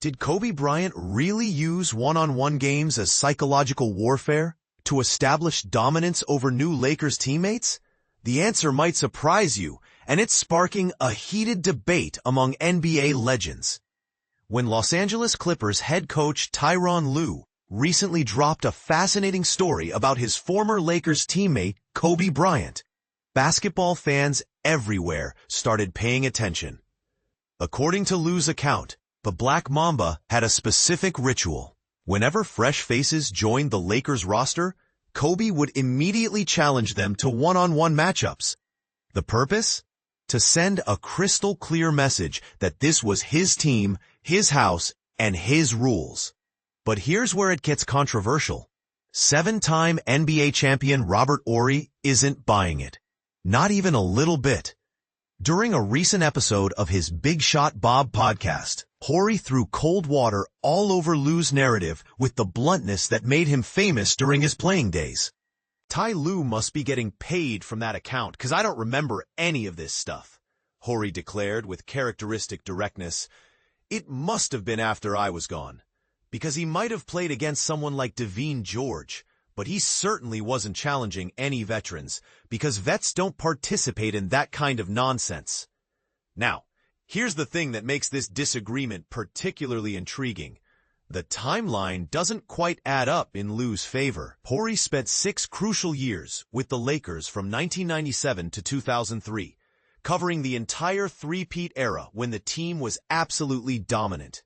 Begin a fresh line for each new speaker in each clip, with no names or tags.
Did Kobe Bryant really use one-on-one games as psychological warfare to establish dominance over new Lakers teammates? The answer might surprise you, and it's sparking a heated debate among NBA legends. When Los Angeles Clippers head coach Tyronn Lue recently dropped a fascinating story about his former Lakers teammate Kobe Bryant, basketball fans everywhere started paying attention. According to Lue's account, the Black Mamba had a specific ritual. Whenever fresh faces joined the Lakers roster, Kobe would immediately challenge them to one-on-one matchups. The purpose? To send a crystal-clear message that this was his team, his house, and his rules. But here's where it gets controversial. Seven-time NBA champion Robert Horry isn't buying it. Not even a little bit. During a recent episode of his Big Shot Bob podcast, Horry threw cold water all over Lue's narrative with the bluntness that made him famous during his playing days. Ty Lue must be getting paid from that account, because I don't remember any of this stuff, Horry declared with characteristic directness. It must have been after I was gone, because he might have played against someone like Devine George, but he certainly wasn't challenging any veterans, because vets don't participate in that kind of nonsense. Now, here's the thing that makes this disagreement particularly intriguing. The timeline doesn't quite add up in Lue's favor. Horry spent 6 crucial years with the Lakers from 1997 to 2003, covering the entire three-peat era when the team was absolutely dominant.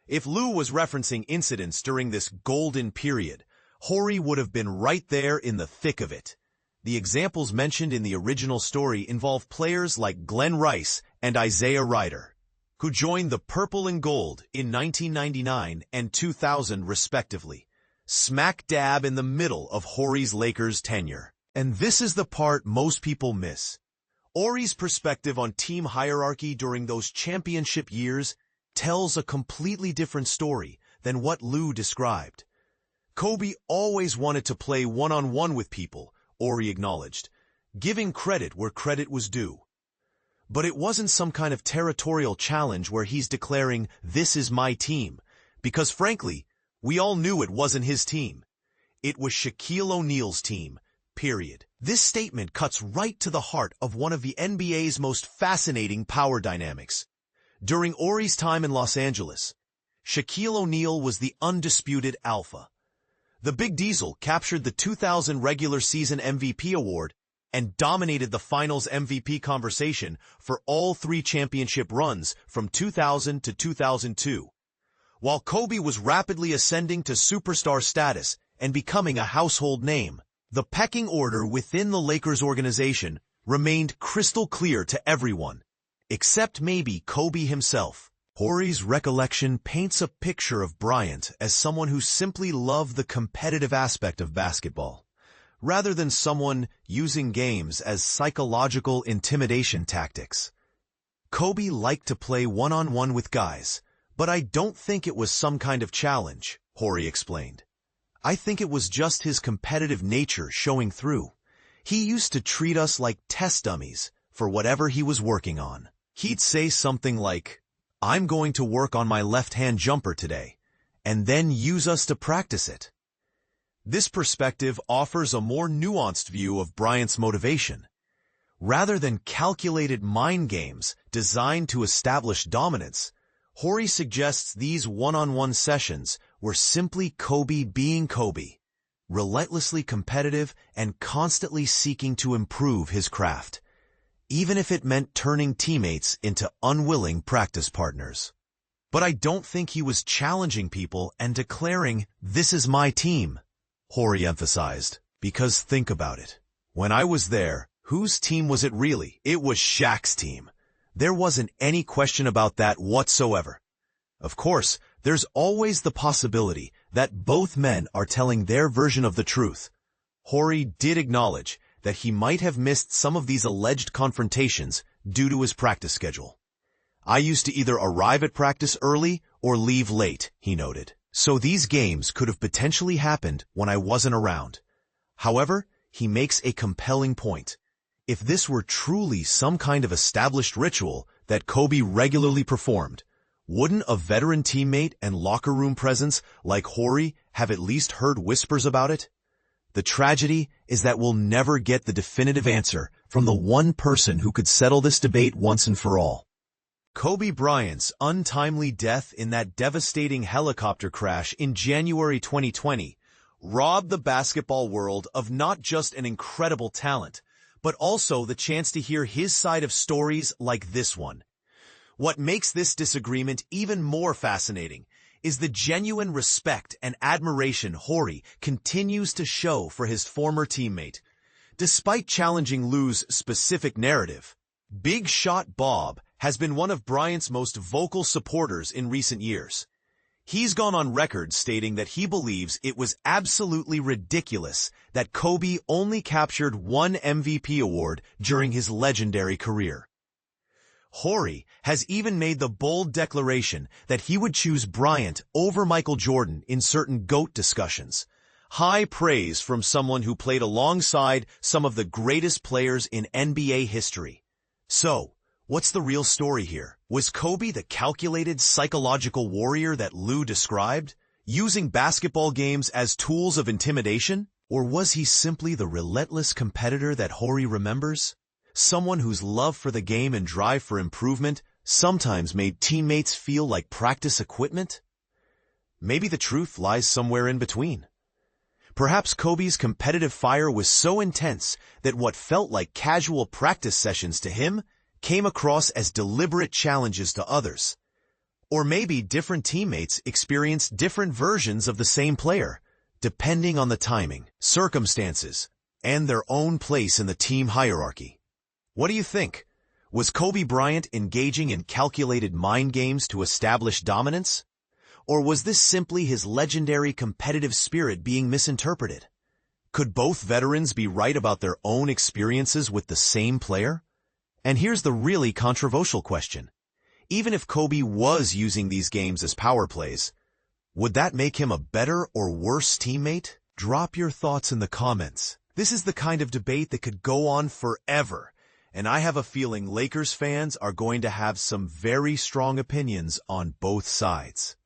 If Lue was referencing incidents during this golden period, Horry would have been right there in the thick of it. The examples mentioned in the original story involve players like Glenn Rice and Isaiah Ryder, who joined the Purple and Gold in 1999 and 2000 respectively, smack dab in the middle of Horry's Lakers tenure. And this is the part most people miss. Horry's perspective on team hierarchy during those championship years tells a completely different story than what Lue described. Kobe always wanted to play one-on-one with people, Horry acknowledged, giving credit where credit was due. But it wasn't some kind of territorial challenge where he's declaring, "This is my team," because frankly, we all knew it wasn't his team. It was Shaquille O'Neal's team, period. This statement cuts right to the heart of one of the NBA's most fascinating power dynamics. During Horry's time in Los Angeles, Shaquille O'Neal was the undisputed alpha. The Big Diesel captured the 2000 regular season MVP award and dominated the finals MVP conversation for all 3 championship runs from 2000 to 2002. While Kobe was rapidly ascending to superstar status and becoming a household name, the pecking order within the Lakers organization remained crystal clear to everyone, except maybe Kobe himself. Horry's recollection paints a picture of Bryant as someone who simply loved the competitive aspect of basketball, rather than someone using games as psychological intimidation tactics. Kobe liked to play one-on-one with guys, but I don't think it was some kind of challenge, Horry explained. I think it was just his competitive nature showing through. He used to treat us like test dummies for whatever he was working on. He'd say something like, "I'm going to work on my left-hand jumper today," and then use us to practice it. This perspective offers a more nuanced view of Bryant's motivation. Rather than calculated mind games designed to establish dominance, Horry suggests these one-on-one sessions were simply Kobe being Kobe, relentlessly competitive and constantly seeking to improve his craft, even if it meant turning teammates into unwilling practice partners. But I don't think he was challenging people and declaring, "This is my team," Horry emphasized, because think about it. When I was there, whose team was it really? It was Shaq's team. There wasn't any question about that whatsoever. Of course, there's always the possibility that both men are telling their version of the truth. Horry did acknowledge that he might have missed some of these alleged confrontations due to his practice schedule. "I used to either arrive at practice early or leave late," he noted. "So these games could have potentially happened when I wasn't around." However, he makes a compelling point. If this were truly some kind of established ritual that Kobe regularly performed, Wouldn't a veteran teammate and locker room presence like Horry have at least heard whispers about it? The tragedy is that we'll never get the definitive answer from the one person who could settle this debate once and for all. Kobe Bryant's untimely death in that devastating helicopter crash in January 2020 robbed the basketball world of not just an incredible talent, but also the chance to hear his side of stories like this one. What makes this disagreement even more fascinating is the genuine respect and admiration Horry continues to show for his former teammate. Despite challenging Lue's specific narrative, Big Shot Bob has been one of Bryant's most vocal supporters in recent years. He's gone on record stating that he believes it was absolutely ridiculous that Kobe only captured one MVP award during his legendary career. Horry has even made the bold declaration that he would choose Bryant over Michael Jordan in certain GOAT discussions. High praise from someone who played alongside some of the greatest players in NBA history. So, what's the real story here? Was Kobe the calculated psychological warrior that Lue described, using basketball games as tools of intimidation? Or was he simply the relentless competitor that Horry remembers? Someone whose love for the game and drive for improvement sometimes made teammates feel like practice equipment? Maybe the truth lies somewhere in between. Perhaps Kobe's competitive fire was so intense that what felt like casual practice sessions to him came across as deliberate challenges to others. Or maybe different teammates experienced different versions of the same player, depending on the timing, circumstances, and their own place in the team hierarchy. What do you think? Was Kobe Bryant engaging in calculated mind games to establish dominance? Or was this simply his legendary competitive spirit being misinterpreted? Could both veterans be right about their own experiences with the same player? And here's the really controversial question. Even if Kobe was using these games as power plays, would that make him a better or worse teammate? Drop your thoughts in the comments. This is the kind of debate that could go on forever, and I have a feeling Lakers fans are going to have some very strong opinions on both sides.